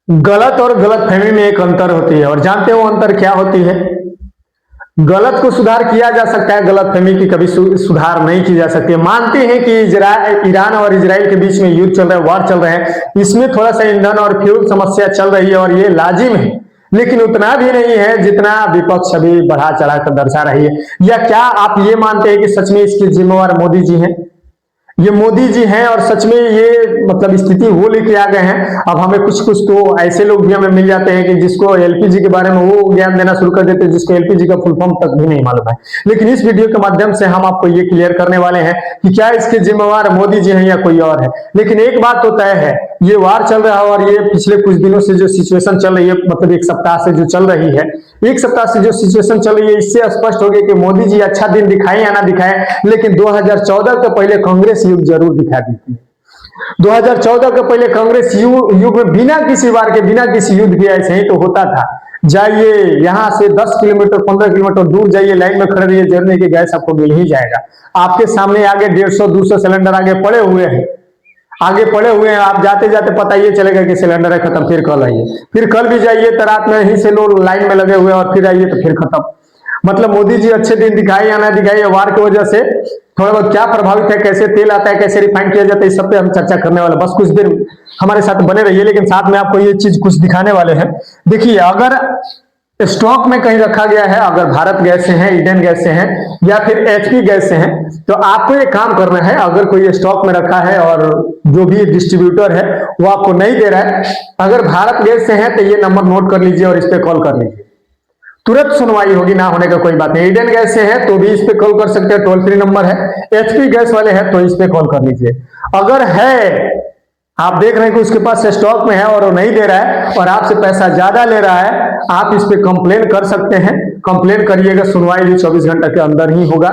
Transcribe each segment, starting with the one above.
गलत और गलतफहमी में एक अंतर होती है, और जानते हो अंतर क्या होती है? गलत को सुधार किया जा सकता है, गलतफहमी की कभी सुधार नहीं की जा सकती है। मानते हैं कि ईरान और इजराइल के बीच में युद्ध चल रहा है, वार चल रहे हैं, इसमें थोड़ा सा ईंधन और फ्यूल समस्या चल रही है और ये लाजिम है, लेकिन उतना भी नहीं है जितना विपक्ष अभी बढ़ा चढ़ा कर दर्शा रही है। या क्या आप ये मानते हैं कि सच में इसकी जिम्मेवार मोदी जी हैं? ये मोदी जी हैं और सच में ये मतलब स्थिति वो लेके आ गए हैं। अब हमें कुछ कुछ तो ऐसे लोग भी हमें मिल जाते हैं कि जिसको एलपीजी के बारे में वो ज्ञान देना शुरू कर देते हैं जिसको एलपीजी का फुल फॉर्म तक भी नहीं मालूम है। लेकिन इस वीडियो के माध्यम से हम आपको ये क्लियर करने वाले हैं कि क्या इसके जिम्मेवार मोदी जी हैं या कोई और है। लेकिन एक बात तो तय है, ये वार चल रहा है और ये पिछले कुछ दिनों से जो सिचुएशन चल रही है, मतलब एक सप्ताह से जो चल रही है, एक सप्ताह से जो सिचुएशन चल रही है, इससे स्पष्ट हो गया कि मोदी जी अच्छा दिन दिखाए या ना दिखाए, लेकिन 2014 के पहले कांग्रेस युग जरूर दिखा दी थी। 2014 के पहले कांग्रेस युग में बिना किसी वार के, बिना किसी युद्ध के ऐसे ही तो होता था। जाइए यहां से 10 किलोमीटर 15 किलोमीटर दूर जाइए, लाइन में खड़े रहिए, जलने की गैस आपको मिल ही जाएगा। आपके सामने आगे 150-200 सिलेंडर आगे पड़े हुए हैं, आप जाते जाते पता ये चलेगा कि सिलेंडर है खत्म, फिर कल आइए, फिर कल भी जाइए तो रात में ही से लोग लाइन में लगे हुए और फिर आइए तो फिर खत्म। मतलब मोदी जी अच्छे दिन दिखाए या ना दिखाए, वार की वजह से थोड़ा बहुत क्या प्रभावित है, कैसे तेल आता है, कैसे रिफाइन किया जाता है, इस सब पे हम चर्चा करने वाले। बस कुछ देर हमारे साथ बने रहिए, लेकिन साथ में आपको ये चीज कुछ दिखाने वाले हैं। देखिए, अगर स्टॉक में कहीं रखा गया है, अगर भारत गैस से है, ईंधन गैस से है या फिर एचपी गैस से है, तो आपको ये काम करना है। अगर कोई स्टॉक में रखा है और जो भी डिस्ट्रीब्यूटर है वो आपको नहीं दे रहा है, अगर भारत गैस से है तो ये नंबर नोट कर लीजिए और इस पे कॉल कर लीजिए, तुरंत सुनवाई होगी, ना होने का कोई बात नहीं। ईंधन गैस से है तो भी इस पे कॉल कर सकते हैं, टोल फ्री नंबर है। एचपी गैस वाले हैं तो इस पे कॉल कर लीजिए। अगर है, आप देख रहे हैं कि उसके पास स्टॉक में है और वो नहीं दे रहा है और आपसे पैसा ज्यादा ले रहा है, आप इस पे कंप्लेन कर सकते हैं। कंप्लेन करिएगा, सुनवाई भी 24 घंटे के अंदर ही होगा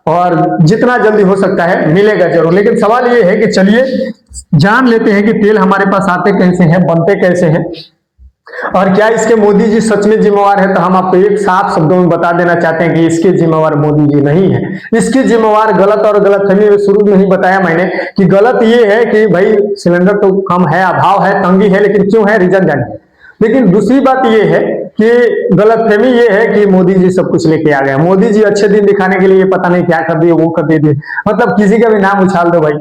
और जितना जल्दी हो सकता है मिलेगा जरूर। लेकिन सवाल ये है कि चलिए जान लेते हैं कि तेल हमारे पास आते कैसे हैं, बनते कैसे हैं और क्या इसके मोदी जी सच में जिम्मेवार है। तो हम आपको एक साफ शब्दों में बता देना चाहते हैं कि इसके जिम्मेवार मोदी जी नहीं है। इसके जिम्मेवार गलत और गलतफहमी में शुरू में ही बताया मैंने कि गलत ये है कि भाई सिलेंडर तो कम है, अभाव है, तंगी है, लेकिन क्यों है रीजन जानिए। लेकिन दूसरी बात ये है कि गलतफहमी ये है कि मोदी जी सब कुछ लेके आ गए। मोदी जी अच्छे दिन दिखाने के लिए पता नहीं क्या कर दिए, वो कर दिए, मतलब किसी का भी नाम उछाल दो भाई,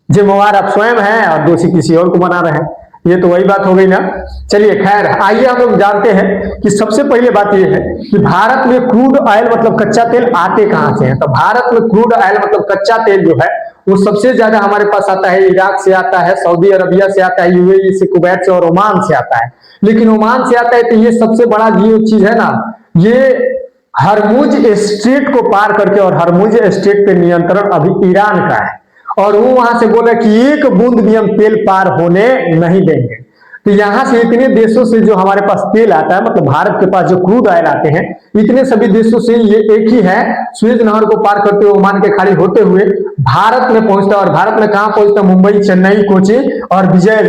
जिम्मेवार आप स्वयं हैं और दोषी किसी और को बना रहे हैं। ये तो वही बात हो गई ना। चलिए खैर, आइए हम लोग जानते हैं कि सबसे पहले बात यह है कि भारत में क्रूड ऑयल मतलब कच्चा तेल आते कहां से हैं। तो भारत में क्रूड ऑयल मतलब कच्चा तेल जो है वो सबसे ज्यादा हमारे पास आता है इराक से आता है, सऊदी अरबिया से आता है, यूएई से, कुवैत से और ओमान से आता है। लेकिन ओमान से आता है तो ये सबसे बड़ा जो चीज है ना, ये हरमुज स्ट्रेट को पार करके, और हरमुज स्ट्रेट पे नियंत्रण अभी ईरान का है और वो वहां से बोला कि एक बूंद भी हम तेल पार होने नहीं देंगे। तो यहां से इतने देशों से जो हमारे पास तेल आता है, मतलब भारत के पास जो क्रूड ऑयल आते हैं, इतने सभी देशों से ये एक ही है, सुएज नहर को पार करते हुए, ओमान के खाड़ी होते हुए भारत में पहुंचता है। और भारत में कहां पहुंचता है? मुंबई, चेन्नई, कोची और विजय,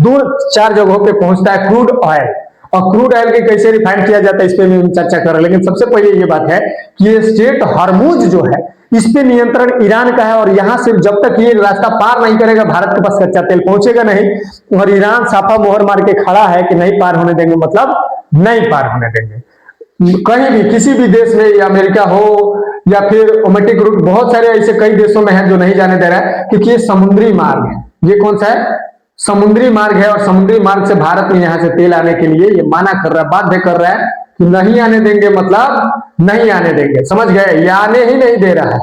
2-4 जगहों पे पहुंचता है क्रूड ऑयल। और क्रूड ऑयल के कैसे रिफाइन किया जाता है इस पे भी हम चर्चा कर रहे हैं। लेकिन सबसे पहले ये बात है कि ये स्टेट हरमुज जो है इस पे नियंत्रण ईरान का है और यहां से जब तक ये रास्ता पार नहीं करेगा भारत के पास कच्चा तेल पहुंचेगा नहीं। और ईरान साफा मोहर मार के खड़ा है कि नहीं पार होने देंगे, मतलब नहीं पार होने देंगे। कहीं भी किसी भी देश में, या अमेरिका हो या फिर ओमेटिक रूट, बहुत सारे ऐसे कई देशों में है जो नहीं जाने दे रहा है, क्योंकि ये समुद्री मार्ग है। ये कौन सा है? समुद्री मार्ग है। और समुद्री मार्ग से भारत में यहां से तेल आने के लिए ये माना कर रहा है, बाध्य कर रहा है कि नहीं आने देंगे, मतलब नहीं आने देंगे। समझ गए? ये आने ही नहीं दे रहा है।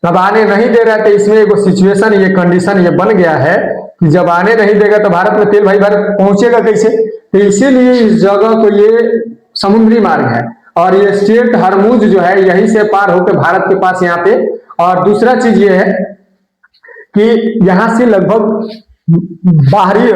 अब आने नहीं दे रहा है तो इसमें एक सिचुएशन, ये कंडीशन ये बन गया है कि जब आने नहीं देगा तो भारत में तेल, भाई भारत पहुंचेगा कैसे? तो इसीलिए इस जगह को ये समुद्री मार्ग है और ये स्ट्रेट हरमुज जो है यहीं से पार होकर भारत के पास यहाँ पे। और दूसरा चीज ये है कि यहां से लगभग बाहरी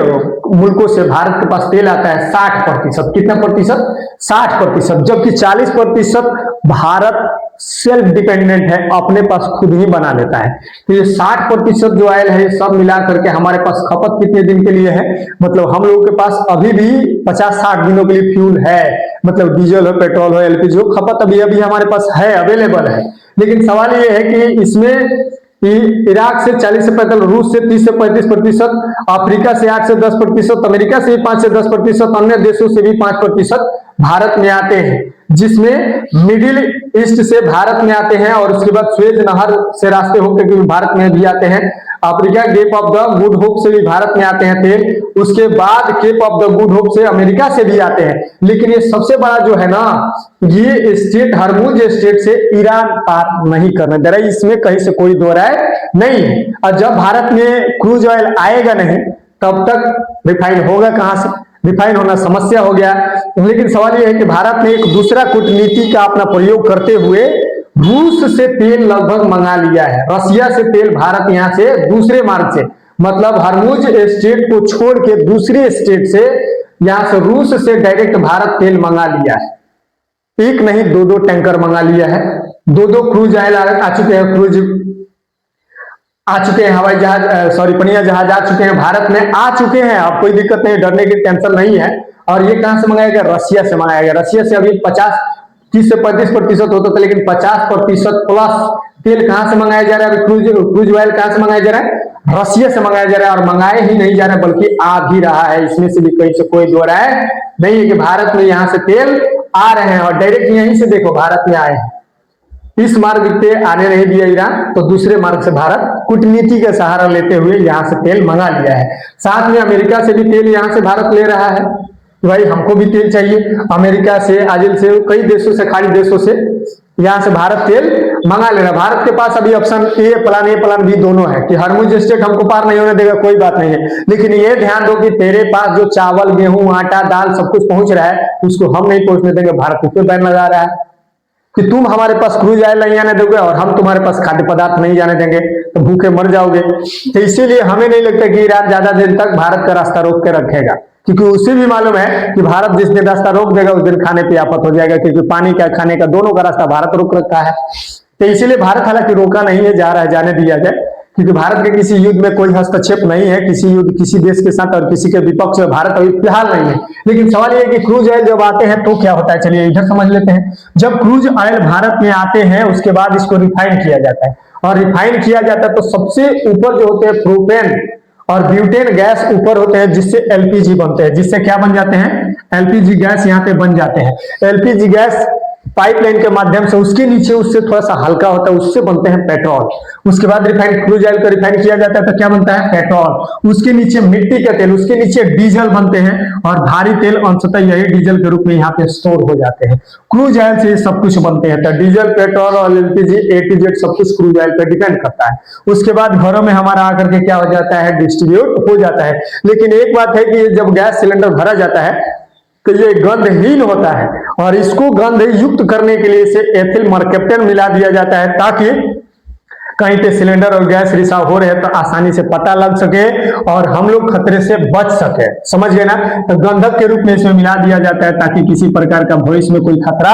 मुल्कों से भारत के पास तेल आता है 60%। कितना प्रतिशत? 60%। जबकि 40% भारत सेल्फ डिपेंडेंट है, अपने पास खुद ही बना लेता है। तो ये 60% जो ऑयल है ये सब मिला करके हमारे पास खपत कितने दिन के लिए है? मतलब हम लोगों के पास अभी भी 50-60 दिनों के लिए फ्यूल है, मतलब डीजल हो, पेट्रोल हो, एलपीजी हो, खपत अभी अभी हमारे पास है, अवेलेबल है। लेकिन सवाल ये है कि इसमें इराक से 40 से 45, रूस से 30 से 35%, अफ्रीका से 8 से 10%, अमेरिका से भी 5 से 10%, अन्य देशों से भी 5% भारत में आते हैं, जिसमें मिडिल ईस्ट से भारत में आते हैं और उसके बाद स्वेज नहर से रास्ते होकर के भारत में भी आते हैं। Africa Cape of the Good Hope से भी भारत में आते हैं तेल, उसके बाद Cape of the Good Hope से अमेरिका से भी आते हैं। लेकिन ये सबसे बड़ा जो है ना, ये स्टेट हरमुज स्टेट से ईरान पार नहीं करने दे रहा है, इसमें कहीं से कोई दो राय नहीं है। और जब भारत में क्रूज ऑयल आएगा नहीं, तब तक रिफाइन होगा कहां से? रिफाइन होना समस्या हो गया। लेकिन सवाल यह है कि भारत ने एक दूसरा कूटनीति का अपना प्रयोग करते हुए रूस से तेल लगभग मंगा लिया है, रसिया से तेल भारत यहां से दूसरे मार्ग से, मतलब हरमुज स्टेट को छोड़ के दूसरे स्टेट से, यहां से रूस से डायरेक्ट भारत तेल मंगा लिया है। एक नहीं, दो टैंकर मंगा लिया है, दो क्रूज ऑयल आ चुके हैं, क्रूज आ चुके हैं, हवाई जहाज पनिया जहाज आ चुके हैं, भारत में आ चुके हैं। अब कोई दिक्कत नहीं, डरने की टेंशन नहीं है। और ये कहां से मंगाया गया? रसिया से मंगाया गया। रसिया से अभी 30 से 35% होता था, लेकिन 50% प्लस तेल कहां से मंगाया जा रहा है? अभी क्रूज ऑयल कहां से मंगाया जा रहा है? रसिया से मंगाया जा रहा है। और मंगाए ही नहीं जा रहा है, बल्कि आ भी रहा है। इसमें से भी कहीं से कोई दो राय नहीं है कि भारत में यहां से तेल आ रहे हैं, और डायरेक्ट यहीं से देखो भारत में आए हैं। इस मार्ग पे आने नहीं दिया ईरान, तो दूसरे मार्ग से भारत कूटनीति का सहारा लेते हुए यहां से तेल मंगा लिया है। साथ में अमेरिका से भी तेल यहां से भारत ले रहा है, भाई हमको भी तेल चाहिए। अमेरिका से, आजिल से, कई देशों से, खाड़ी देशों से यहां से भारत तेल मंगा ले रहा है। भारत के पास अभी ऑप्शन ए प्लान बी दोनों है कि हरमुज स्टेट हमको पार नहीं होने देगा, कोई बात नहीं है, लेकिन ये ध्यान दो कि तेरे पास जो चावल, गेहूं, आटा, दाल सब कुछ पहुंच रहा है, उसको हम नहीं पहुंचने देंगे। भारत उस पर बैन लगा रहा है कि तुम हमारे पास क्रूज ऑयल नहीं आने दोगे और हम तुम्हारे पास खाद्य पदार्थ नहीं जाने देंगे, तो भूखे मर जाओगे। तो इसीलिए हमें नहीं लगता कि ईरान ज्यादा दिन तक भारत का रास्ता रोक के रखेगा, क्योंकि उसे भी मालूम है कि भारत जिस दिन रास्ता रोक देगा उस दिन खाने पे आफत हो जाएगा, क्योंकि पानी का, खाने का, दोनों का रास्ता भारत रोक रखा है। तो इसीलिए भारत हालांकि रोका नहीं है, जा रहा है, जाने दिया जाए, क्योंकि भारत के किसी युद्ध में कोई हस्तक्षेप नहीं है, किसी युद्ध किसी देश के साथ और किसी के विपक्ष में भारत अभी फिलहाल नहीं है। लेकिन सवाल यह है कि क्रूज ऑयल जब आते हैं तो क्या होता है, चलिए इधर समझ लेते हैं। जब क्रूज ऑयल भारत में आते हैं, उसके बाद इसको रिफाइन किया जाता है, और रिफाइन किया जाता है तो सबसे ऊपर जो होते हैं प्रोपेन और ब्यूटेन गैस ऊपर होते हैं, जिससे एलपीजी बनते हैं। जिससे क्या बन जाते हैं? एलपीजी गैस यहाँ पे बन जाते हैं। एलपीजी गैस पाइपलाइन के माध्यम से, उसके नीचे उससे थोड़ा सा हल्का होता है, उससे बनते हैं पेट्रोल। उसके बाद रिफाइन, क्रूज ऑयल को रिफाइन किया जाता है तो क्या बनता है? पेट्रोल। उसके नीचे मिट्टी का तेल, उसके नीचे डीजल बनते हैं, और भारी तेल अंशतः यही डीजल के रूप में यहाँ पे स्टोर हो जाते हैं। क्रूज ऑयल से सब कुछ बनते हैं, तो डीजल, पेट्रोल और एलपीजी ए टू जेड सब कुछ क्रूज ऑयल पर डिपेंड करता है। उसके बाद घरों में हमारा आकर के क्या हो जाता है? डिस्ट्रीब्यूट हो जाता है। लेकिन एक बात है कि जब गैस सिलेंडर भरा जाता है तो ये गंधहीन होता है, और इसको गंध युक्त करने के लिए इसे एथिल मर्केप्टेन मिला दिया जाता है, ताकि कहीं पे सिलेंडर और गैस रिसाव हो रहे हैं तो आसानी से पता लग सके और हम लोग खतरे से बच सके। समझ गए ना? तो गंधक के रूप में इसमें मिला दिया जाता है, ताकि किसी प्रकार का भविष्य में कोई खतरा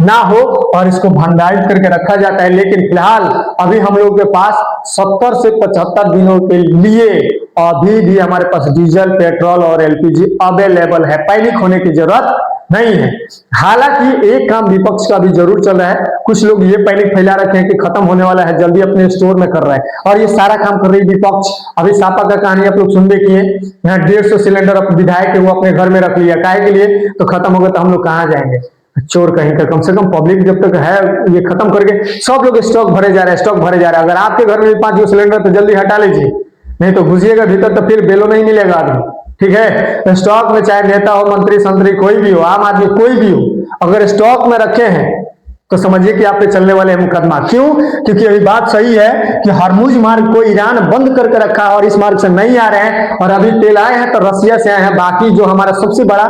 ना हो, और इसको भंडारित करके रखा जाता है। लेकिन फिलहाल अभी हम लोग के पास 70 से 75 दिनों के लिए अभी भी हमारे पास डीजल, पेट्रोल और एलपीजी अवेलेबल है, पैनिक होने की जरूरत नहीं है। हालांकि एक काम विपक्ष का भी जरूर चल रहा है, कुछ लोग ये पैनिक फैला रखे हैं कि खत्म होने वाला है, जल्दी अपने स्टोर में कर रहा है, और ये सारा काम कर रही है विपक्ष। अभी सापा का कहानी आप लोग सुनते किए, यहाँ 150 सिलेंडर विधायक है वो अपने घर में रख लिया, काहे के लिए? तो खत्म होगा तो हम लोग कहाँ जाएंगे? चोर कहीं का, कम से कम पब्लिक जब तक है ये खत्म करके सब लोग स्टॉक भरे जा रहे हैं, स्टॉक भरे जा रहा है। अगर आपके घर में भी 5 सिलेंडर तो जल्दी हटा लीजिए, नहीं तो घुसिएगा भीतर तो फिर बेलो नहीं मिलेगा अभी, ठीक है? स्टॉक में चाहे नेता हो, मंत्री संतरी कोई भी हो, आम आदमी कोई भी हो, अगर स्टॉक में रखे हैं तो समझिए कि आप पे चलने वाले हैं मुकदमा। क्यों? क्योंकि अभी बात सही है कि हरमुज मार्ग को ईरान बंद करके रखा है और इस मार्ग से नहीं आ रहे हैं, और अभी तेल आए हैं तो रसिया से आए हैं। बाकी जो हमारा सबसे बड़ा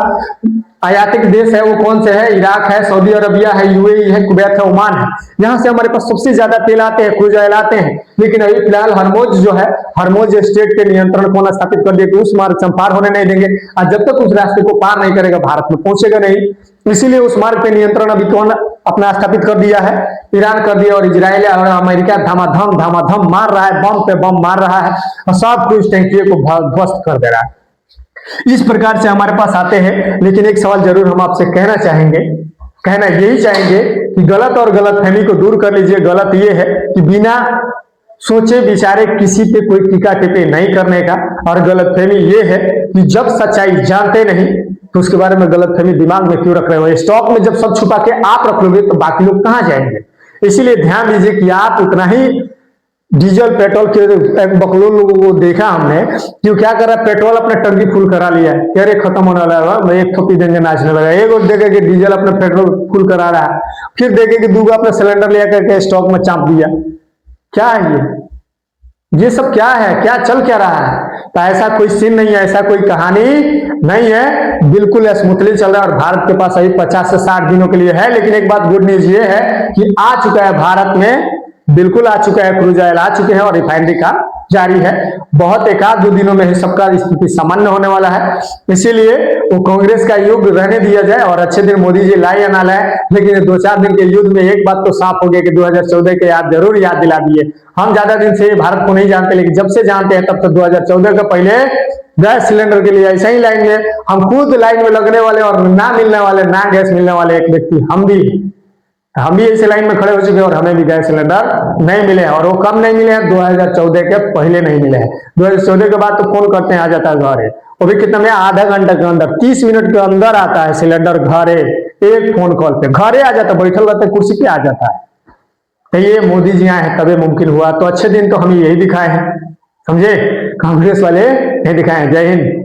आयातिक देश है वो कौन से है? इराक है, सऊदी अरबिया है, यूएई है, कुवैत है, ओमान है। यहाँ से हमारे पास सबसे ज्यादा तेल आते हैं, क्रूज ऑयल आते हैं। लेकिन अभी फिलहाल हरमुज जो है, हरमुज स्टेट के नियंत्रण को स्थापित कर दिया कि उस मार्ग से हम पार होने नहीं देंगे, और जब तक उस रास्ते को पार नहीं करेगा भारत में पहुंचेगा नहीं। इसीलिए उस मार्ग पे नियंत्रण अभी कौन अपना स्थापित कर दिया है? ईरान कर दिया, और इजराइल और अमेरिका धमाधम मार रहा है, बम पे बम मार रहा है, और सब कुछ टैंकियों को ध्वस्त कर दे रहा है। इस प्रकार से हमारे पास आते हैं। लेकिन एक सवाल जरूर हम आपसे कहना यही चाहेंगे कि गलत और गलतफहमी को दूर कर लीजिए। गलत ये है कि बिना सोचे विचारे, किसी पे कोई टीका टिप्पणी नहीं करने का। और गलतफहमी ये है कि जब सच्चाई जानते नहीं तो उसके बारे में गलतफहमी दिमाग में क्यों रख रहे हो। स्टॉक में जब सब छुपा के आप रख लोगे तो बाकी लोग कहां जाएंगे। इसीलिए ध्यान दीजिए कि आप उतना ही डीजल पेट्रोल के बकलोल लोगों को देखा हमने कि क्या कर रहा है, पेट्रोल अपने टंकी फुल करा लिया है, कह रहे खत्म होने वाला है, मैं एक थोपी देंगे नाचने लगा। एक और देखे कि डीजल अपने पेट्रोल फुल करा रहा है, फिर देखे कि दूसरा अपने सिलेंडर ले करके स्टॉक में चाप दिया। क्या है ये सब क्या है, क्या चल क्या रहा है। तो ऐसा कोई सीन नहीं है, ऐसा कोई कहानी नहीं है, बिल्कुल स्मूथली चल रहा है। और भारत के पास अभी 50 से 60 दिनों के लिए है। लेकिन एक बात गुड न्यूज ये है कि आ चुका है भारत में, बिल्कुल आ चुका है, क्रूज ऑयल आ चुके हैं और रिफाइनरी का जारी है। बहुत एक आध 2 दिनों में ही सबका स्थिति सामान्य होने वाला है। इसीलिए वो कांग्रेस का युग रहने दिया जाए और अच्छे दिन मोदी जी लाए या ना लाए, लेकिन 2-4 दिन के युद्ध में एक बात तो साफ हो गया कि 2014 के जरूर याद दिला दिए। हम ज्यादा दिन से भारत को नहीं जानते, लेकिन जब से जानते हैं तब तक 2014 के पहले गैस सिलेंडर के लिए ऐसा ही लाइन में हम खुद लाइन में लगने वाले और ना मिलने वाले, ना गैस मिलने वाले एक व्यक्ति हम भी ऐसे लाइन में खड़े हो चुके हैं और हमें भी गैस सिलेंडर नहीं मिले हैं। और वो कब नहीं मिले हैं, 2014 के पहले नहीं मिले हैं। 2014 के बाद तो फोन करते हैं आ जाता है घर है, वो भी कितना में आधा घंटा के अंदर 30 मिनट के अंदर आता है सिलेंडर घरे, एक फोन कॉल पे घरे आ जाता है, बैठल रहता है कुर्सी पे आ जाता है। तो ये मोदी जी आए हैं तभी मुमकिन हुआ। तो अच्छे दिन तो हमें यही दिखाए हैं, समझे, कांग्रेस वाले नहीं दिखाए हैं। जय हिंद।